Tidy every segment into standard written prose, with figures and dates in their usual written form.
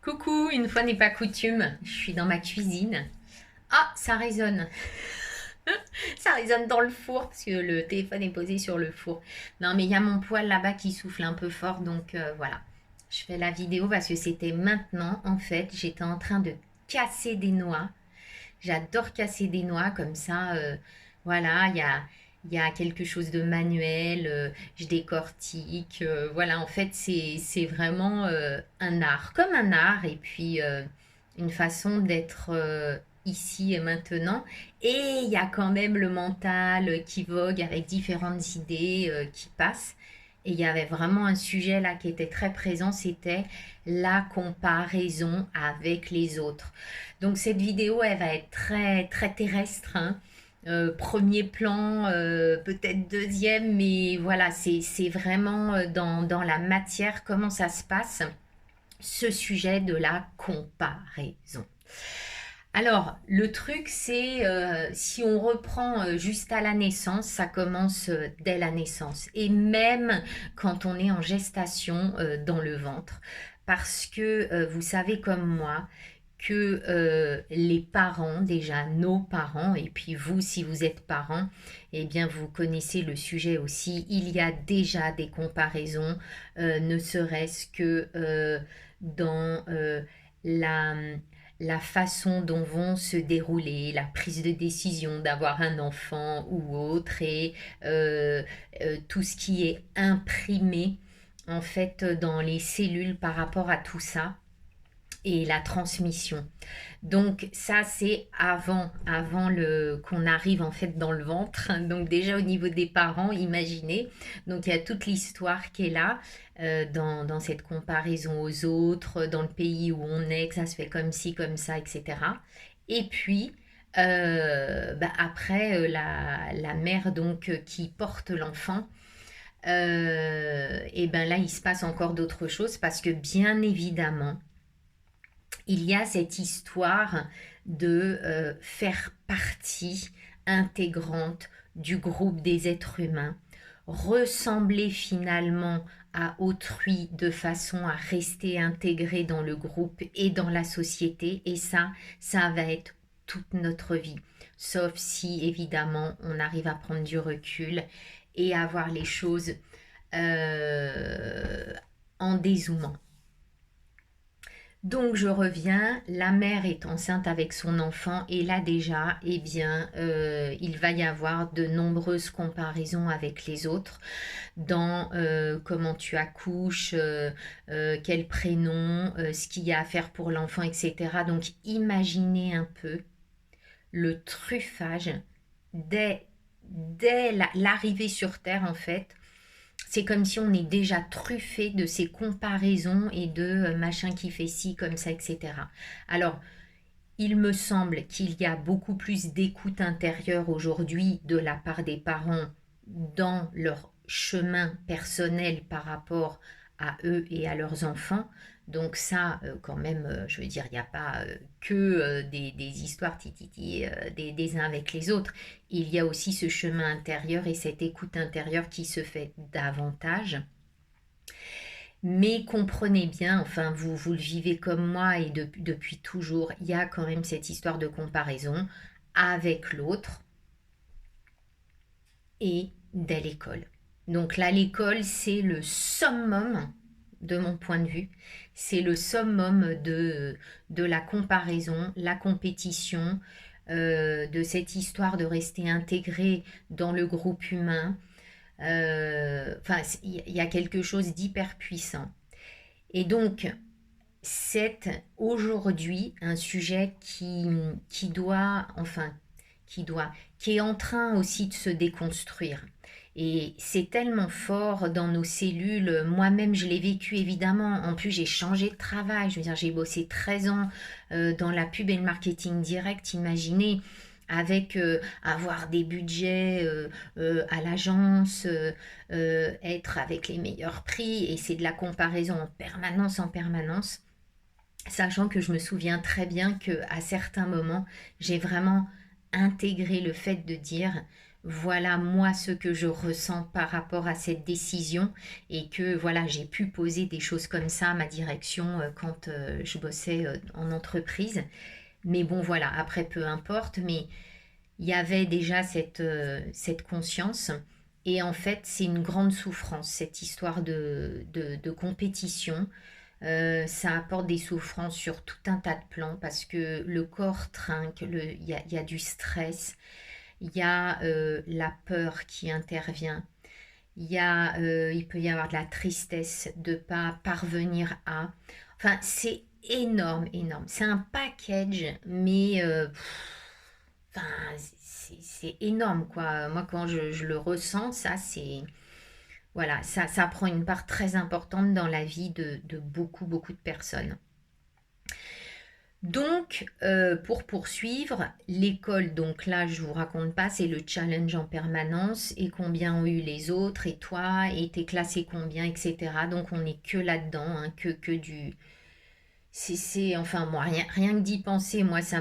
Coucou, une fois n'est pas coutume, je suis dans ma cuisine. Ah, ça résonne. Ça résonne dans le four parce que le téléphone est posé sur le four. Non, mais il y a mon poêle là-bas qui souffle un peu fort, donc voilà. Je fais la vidéo parce que c'était maintenant, en fait, j'étais en train de casser des noix. J'adore casser des noix comme ça. Voilà, il y a quelque chose de manuel. Je décortique. Voilà, en fait, c'est vraiment un art, comme un art, et puis une façon d'être ici et maintenant. Et il y a quand même le mental qui vogue avec différentes idées qui passent. Et il y avait vraiment un sujet là qui était très présent, c'était la comparaison avec les autres. Donc cette vidéo, elle va être très, très terrestre, hein. Premier plan, peut-être deuxième, mais voilà, c'est vraiment dans la matière, comment ça se passe, ce sujet de la comparaison. Alors, le truc, c'est si on reprend juste à la naissance, ça commence dès la naissance. Et même quand on est en gestation dans le ventre. Parce que vous savez comme moi que les parents, déjà nos parents, et puis vous, si vous êtes parents, eh bien vous connaissez le sujet aussi. Il y a déjà des comparaisons, ne serait-ce que dans la la façon dont vont se dérouler la prise de décision d'avoir un enfant ou autre et tout ce qui est imprimé en fait dans les cellules par rapport à tout ça et la transmission. Donc ça c'est avant le qu'on arrive en fait dans le ventre. Donc déjà au niveau des parents, imaginez. Donc il y a toute l'histoire qui est là dans cette comparaison aux autres, dans le pays où on est, que ça se fait comme ci, comme ça, etc. Et puis après la mère donc qui porte l'enfant, et ben là il se passe encore d'autres choses parce que bien évidemment il y a cette histoire de faire partie intégrante du groupe des êtres humains, ressembler finalement à autrui de façon à rester intégré dans le groupe et dans la société. Et ça va être toute notre vie. Sauf si évidemment on arrive à prendre du recul et à voir les choses euh, en dézoomant. Donc je reviens, la mère est enceinte avec son enfant et là déjà, eh bien, il va y avoir de nombreuses comparaisons avec les autres dans comment tu accouches, quel prénom, ce qu'il y a à faire pour l'enfant, etc. Donc imaginez un peu le truffage dès l'arrivée sur Terre en fait. C'est comme si on est déjà truffé de ces comparaisons et de machin qui fait ci, comme ça, etc. Alors, il me semble qu'il y a beaucoup plus d'écoute intérieure aujourd'hui de la part des parents dans leur chemin personnel par rapport à eux et à leurs enfants. Donc ça, quand même, je veux dire, il n'y a pas que des histoires tititi des uns avec les autres. Il y a aussi ce chemin intérieur et cette écoute intérieure qui se fait davantage. Mais comprenez bien, enfin vous le vivez comme moi et depuis toujours, il y a quand même cette histoire de comparaison avec l'autre et dès l'école. Donc là, l'école, c'est le summum, de mon point de vue, c'est le summum de la comparaison, la compétition, de cette histoire de rester intégré dans le groupe humain. Enfin, il y a quelque chose d'hyper puissant. Et donc, c'est aujourd'hui un sujet qui doit, enfin, qui est en train aussi de se déconstruire. Et c'est tellement fort dans nos cellules. Moi-même, je l'ai vécu évidemment. En plus, j'ai changé de travail. Je veux dire, j'ai bossé 13 ans dans la pub et le marketing direct. Imaginez, avec avoir des budgets à l'agence, être avec les meilleurs prix. Et c'est de la comparaison en permanence, en permanence. Sachant que je me souviens très bien que à certains moments, j'ai vraiment intégré le fait de dire voilà moi ce que je ressens par rapport à cette décision et que voilà, j'ai pu poser des choses comme ça à ma direction quand je bossais en entreprise. Mais bon, voilà, après, peu importe, mais il y avait déjà cette conscience. Et en fait, c'est une grande souffrance, cette histoire de compétition. Ça apporte des souffrances sur tout un tas de plans parce que le corps trinque, il y a du stress, il y a la peur qui intervient, il peut y avoir de la tristesse de ne pas parvenir à. Enfin, c'est énorme, énorme. C'est un package, mais enfin, c'est énorme, quoi. Moi, quand je le ressens, ça, c'est. Voilà, ça prend une part très importante dans la vie de beaucoup, beaucoup de personnes. Donc, pour poursuivre, l'école, donc là, je vous raconte pas, c'est le challenge en permanence et combien ont eu les autres et toi, et t'es classé combien, etc. Donc, on n'est que là-dedans, hein, que du. Enfin, moi, rien que d'y penser, moi, ça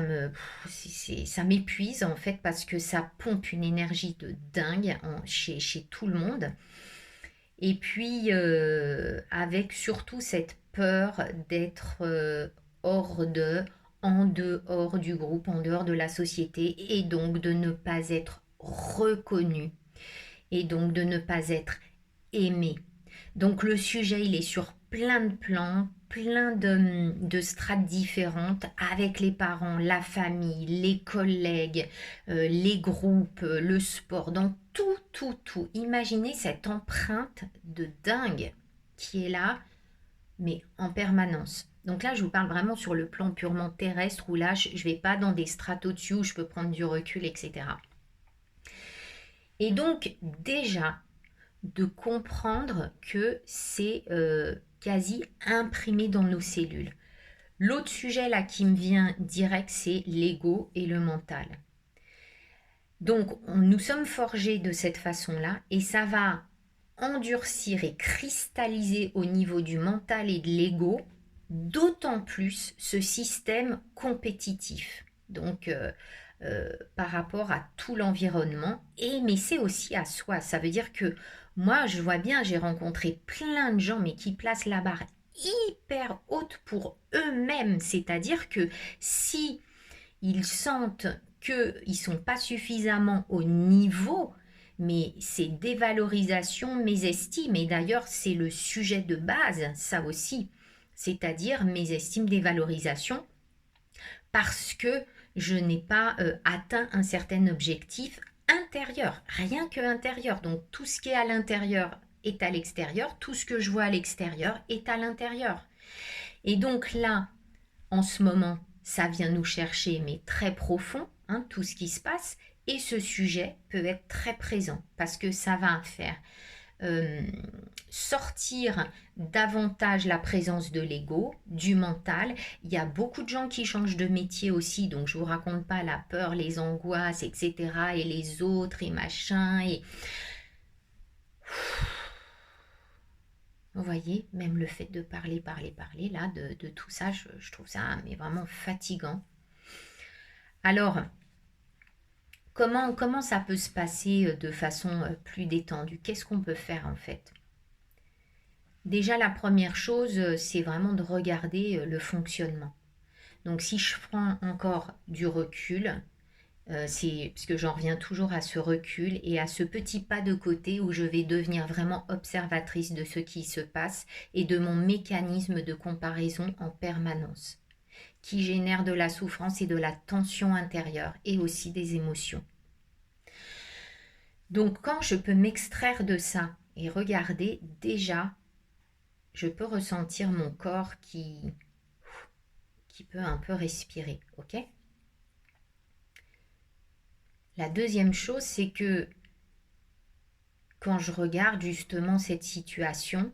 m'épuise en fait parce que ça pompe une énergie de dingue chez tout le monde. Et puis, avec surtout cette peur d'être hors de, en dehors du groupe, en dehors de la société, et donc de ne pas être reconnu, et donc de ne pas être aimé. Donc le sujet, il est sur plein de plans, plein de strates différentes, avec les parents, la famille, les collègues, les groupes, le sport, donc tout, tout, tout. Imaginez cette empreinte de dingue qui est là, mais en permanence. Donc là, je vous parle vraiment sur le plan purement terrestre, où là, je ne vais pas dans des strates au-dessus, où je peux prendre du recul, etc. Et donc, déjà, de comprendre que c'est quasi imprimé dans nos cellules. L'autre sujet là qui me vient direct, c'est l'ego et le mental. Donc, nous sommes forgés de cette façon-là et ça va endurcir et cristalliser au niveau du mental et de l'ego, d'autant plus ce système compétitif. Donc, par rapport à tout l'environnement, mais c'est aussi à soi. Ça veut dire que moi, je vois bien, j'ai rencontré plein de gens, mais qui placent la barre hyper haute pour eux-mêmes. C'est-à-dire que si ils sentent qu'ils ne sont pas suffisamment au niveau, mais c'est dévalorisation, mésestime. Et d'ailleurs, c'est le sujet de base, ça aussi. C'est-à-dire mésestime, dévalorisation, parce que je n'ai pas atteint un certain objectif intérieur, rien que intérieur. Donc tout ce qui est à l'intérieur est à l'extérieur, tout ce que je vois à l'extérieur est à l'intérieur. Et donc là, en ce moment, ça vient nous chercher, mais très profond, hein, tout ce qui se passe, et ce sujet peut être très présent, parce que ça va faire euh, sortir davantage la présence de l'ego, du mental. Il y a beaucoup de gens qui changent de métier aussi, donc je ne vous raconte pas la peur, les angoisses, etc. Et les autres et machin. Et vous voyez, même le fait de parler, là, de tout ça, je trouve ça mais vraiment fatigant. Alors, comment ça peut se passer de façon plus détendue? Qu'est-ce qu'on peut faire en fait? Déjà, la première chose, c'est vraiment de regarder le fonctionnement. Donc, si je prends encore du recul, c'est parce que j'en reviens toujours à ce recul et à ce petit pas de côté où je vais devenir vraiment observatrice de ce qui se passe et de mon mécanisme de comparaison en permanence, qui génère de la souffrance et de la tension intérieure et aussi des émotions. Donc, quand je peux m'extraire de ça et regarder, déjà, je peux ressentir mon corps qui peut un peu respirer, ok? La deuxième chose, c'est que quand je regarde justement cette situation,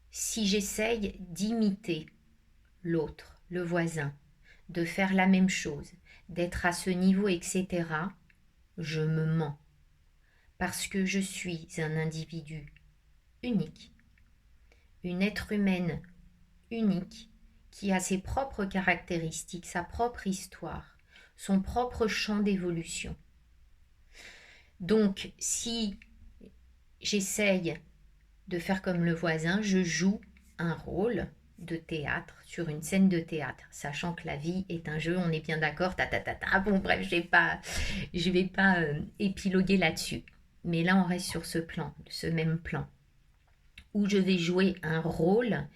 si j'essaye d'imiter l'autre, le voisin, de faire la même chose, d'être à ce niveau, etc., je me mens. Parce que je suis un individu unique, une être humaine unique, qui a ses propres caractéristiques, sa propre histoire, son propre champ d'évolution. Donc, si j'essaye de faire comme le voisin, je joue un rôle de théâtre sur une scène de théâtre, sachant que la vie est un jeu, on est bien d'accord, ta ta ta ta. Bon bref, je vais pas épiloguer là-dessus. Mais là, on reste sur ce plan, ce même plan, où je vais jouer un rôle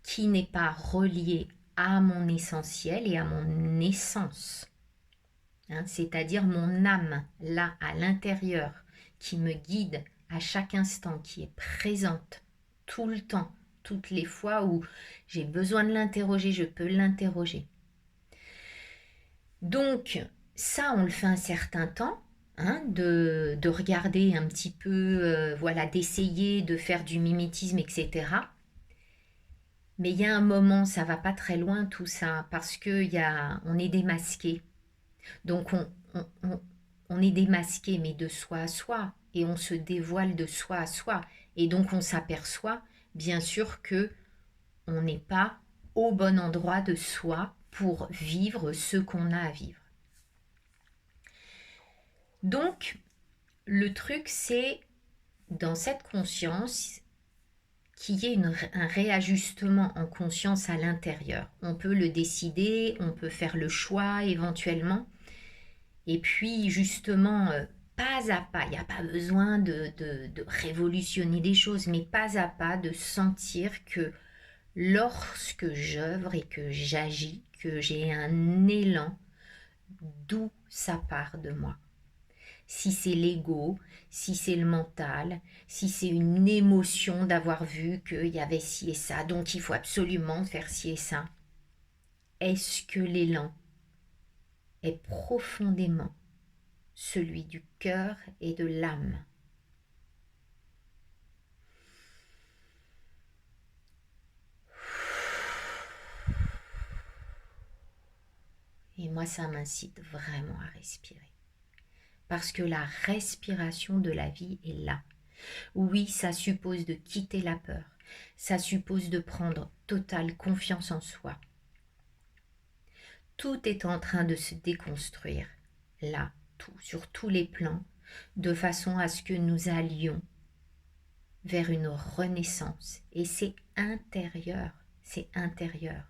qui n'est pas relié à mon essentiel et à mon essence, hein, c'est-à-dire mon âme, là, à l'intérieur, qui me guide à chaque instant, qui est présente tout le temps, toutes les fois où j'ai besoin de l'interroger, je peux l'interroger. Donc, ça, on le fait un certain temps, hein, de regarder un petit peu, voilà, d'essayer de faire du mimétisme, etc. Mais il y a un moment, ça va pas très loin tout ça, parce que on est démasqué. Donc on est démasqué, mais de soi à soi, et on se dévoile de soi à soi. Et donc on s'aperçoit, bien sûr, que on n'est pas au bon endroit de soi pour vivre ce qu'on a à vivre. Donc, le truc, c'est dans cette conscience qu'il y ait un réajustement en conscience à l'intérieur. On peut le décider, on peut faire le choix éventuellement. Et puis, justement, pas à pas, il n'y a pas besoin de révolutionner des choses, mais pas à pas de sentir que lorsque j'œuvre et que j'agis, que j'ai un élan, d'où ça part de moi. Si c'est l'ego, si c'est le mental, si c'est une émotion d'avoir vu qu'il y avait ci et ça, donc il faut absolument faire ci et ça. Est-ce que l'élan est profondément celui du cœur et de l'âme? Et moi, ça m'incite vraiment à respirer. Parce que la respiration de la vie est là. Oui, ça suppose de quitter la peur. Ça suppose de prendre totale confiance en soi. Tout est en train de se déconstruire, là, tout, sur tous les plans, de façon à ce que nous allions vers une renaissance. Et c'est intérieur, c'est intérieur.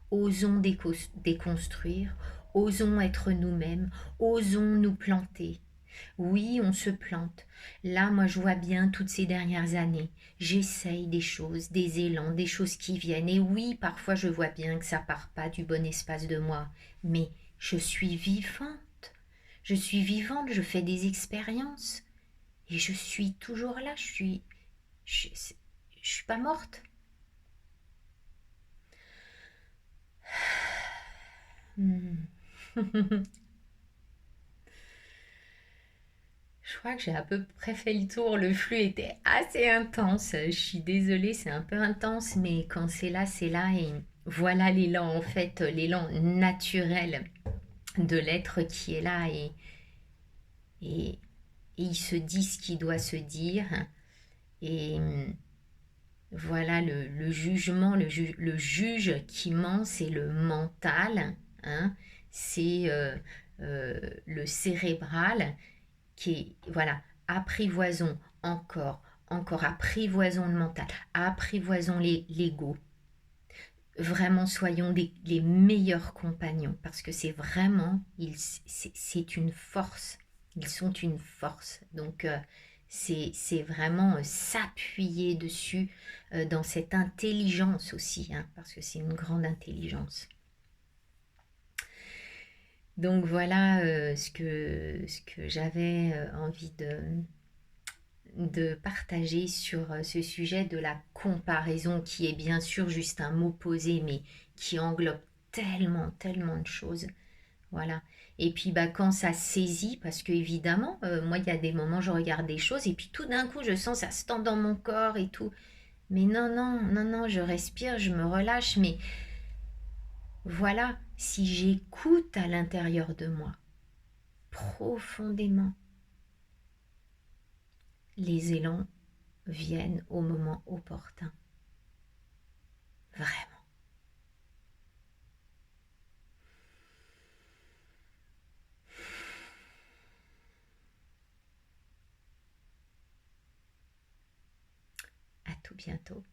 Osons déconstruire, osons être nous-mêmes, osons nous planter. Oui, on se plante. Là, moi, je vois bien toutes ces dernières années, j'essaye des choses, des élans, des choses qui viennent. Et oui, parfois, je vois bien que ça part pas du bon espace de moi. Mais je suis vivante. Je suis vivante, je fais des expériences. Et je suis toujours là, je suis pas morte. Je crois que j'ai à peu près fait le tour. Le flux était assez intense. Je suis désolée, c'est un peu intense, mais quand c'est là, c'est là. Et voilà l'élan, en fait, l'élan naturel de l'être qui est là. Et il se dit ce qu'il doit se dire. Et voilà le jugement, le juge qui ment, c'est le mental. Hein, c'est le cérébral qui est, voilà, apprivoisons encore, encore, apprivoisons le mental, apprivoisons l'ego. Vraiment, soyons les meilleurs compagnons, parce que c'est vraiment, c'est une force. Ils sont une force. Donc, c'est vraiment s'appuyer dessus dans cette intelligence aussi, hein, parce que c'est une grande intelligence. Donc voilà ce que j'avais envie de partager sur ce sujet de la comparaison, qui est bien sûr juste un mot posé, mais qui englobe tellement, tellement de choses. Voilà. Et puis bah, quand ça saisit, parce que évidemment, moi il y a des moments je regarde des choses et puis tout d'un coup je sens ça se tend dans mon corps et tout. Mais non, non, non, non, je respire, je me relâche, mais voilà, si j'écoute à l'intérieur de moi, profondément, les élans viennent au moment opportun. Vraiment. bientôt.